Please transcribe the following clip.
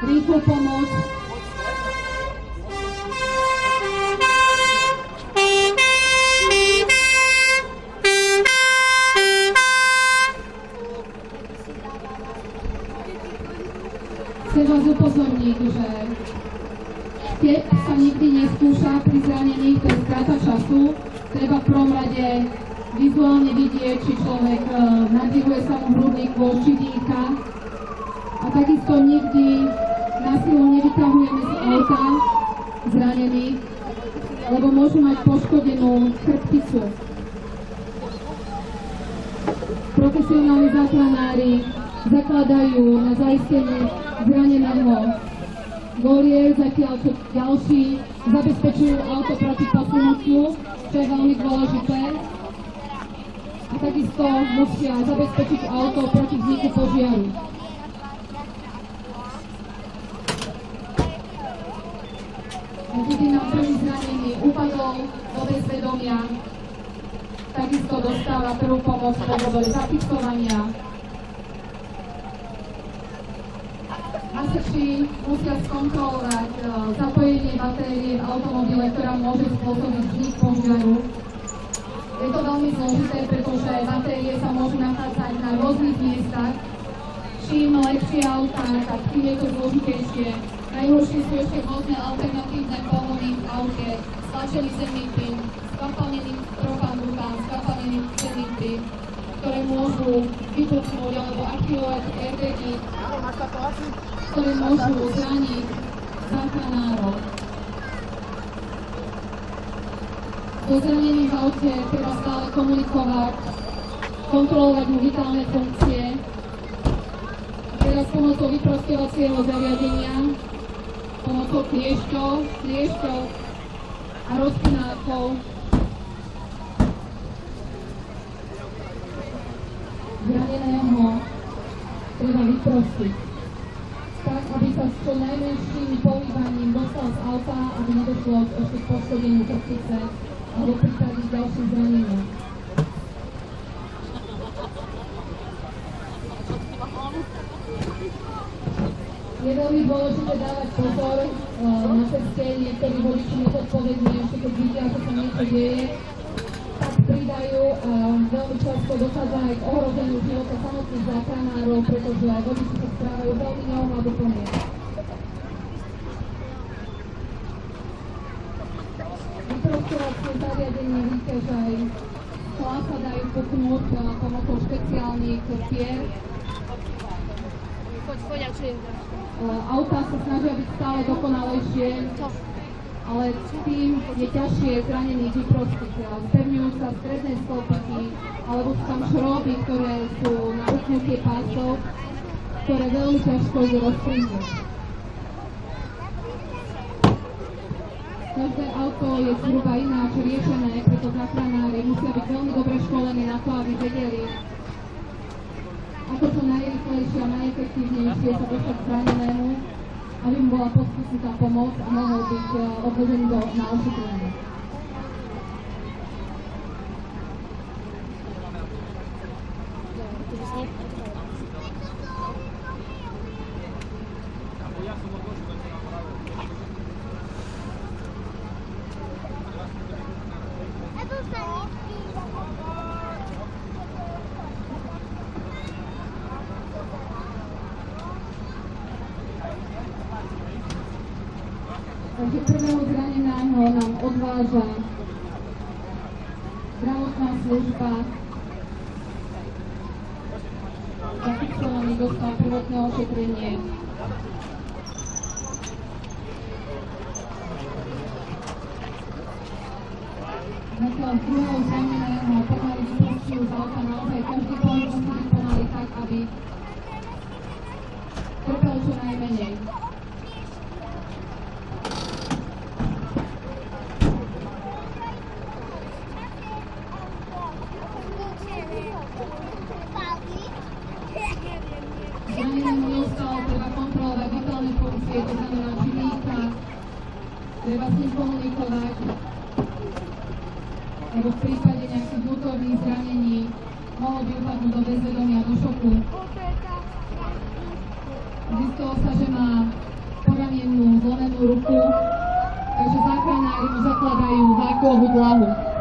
rýchlu pomoc. Chcem vás upozorniť, že keď sa nikdy neskúša pri zranených bez strata času, treba v prvom rade vizuálne vidieť, či človek nadvihuje sa mu hrudný kôš, či dýcha. A takisto nikdy na silu nevyťahujeme z auta zranených, lebo môžu mať poškodenú chrbticu. Profesionálni záchranári zakladajú na zaistenie zraneného volier, zatiaľ čo ďalší zabezpečujú auto proti posunutiu, čo je veľmi dôležité. A takisto musia zabezpečiť auto proti vzniku požiaru. Keď nám prvý zranený upadol do bezvedomia, takisto dostáva prvú pomoc v podobe zapicovania. Nasiči musia skontrolovať zapojenie batérie v automobile, ktorá môže spôsobiť vznik požiaru. Je to veľmi zložité, pretože batérie sa môžu nachádzať na rôznych miestach. Čím lepšie autá, tak tým je to zložitejšie. Najhoršie sú ešte rôzne alternatívne pohony v aute, stlačený zemný plyn, skvapalnený propan-butan, skvapalnený zemný plyn, ktoré môžu vypuknúť alebo aktivovať airbagy, ktoré môžu zraniť záchranárov. So zranením v aute treba stále komunikovať, kontrolovať mu vitálne funkcie. Teraz pomocou vyprostievacieho zariadenia, pomocou kliešťov a rozpinákov zraneného treba vyprostiť, tak aby sa s čo najmenším pohýbaním dostal z auta, aby nedošlo ešte k poškodeniu chrbtice alebo prípadne k ďalším zraneniam. Je veľmi dôležité dávať pozor na ceste. Niektorí vodiči nezodpovední, ešte keď vidia, že sa niečo deje, tak pridajú a veľmi často dochádza aj k ohrozeniu života samotných záchranárov, pretože vodiči sa správajú veľmi neohľaduplne. Vyprostovacie zariadenie víte, že aj sklá sa dajú puknúť pomocou špeciálnych pier. Autá sa snažia byť stále dokonalejšie, ale tým je ťažšie zranených vyprostiť. Spevňujú sa stredné stĺpiky, alebo sú tam šroby, ktoré sú na upnutie pásov, ktoré veľmi ťažko idú rozprísť. Každé auto je zhruba ináč riešené, preto záchranári musia byť veľmi dobre školení na to, aby vedeli, ako čo najrýchlejšie a najefektívnejšie sa dostať k zranenému, aby mu bola poskytnutá pomoc a mohol byť odvedený na ošetrenie. Takže prvého zraneného nám odváža zdravotná služba. Zafixovaný dostal prvotné ošetrenie. Zatiaľ druhého zraneného pomaly vyprostujú z auta, naozaj každý pohyb musí byť pomaly tak, aby trpel čo najmenej. Zranenému neustále treba kontrolovať vitálne funkcie, to znamená, či dýcha, treba s ním komunikovať, lebo v prípade nejakých vnútorných zranení mohol by upadnúť do bezvedomia, do šoku. Zistilo sa, že má pískovú dlahu.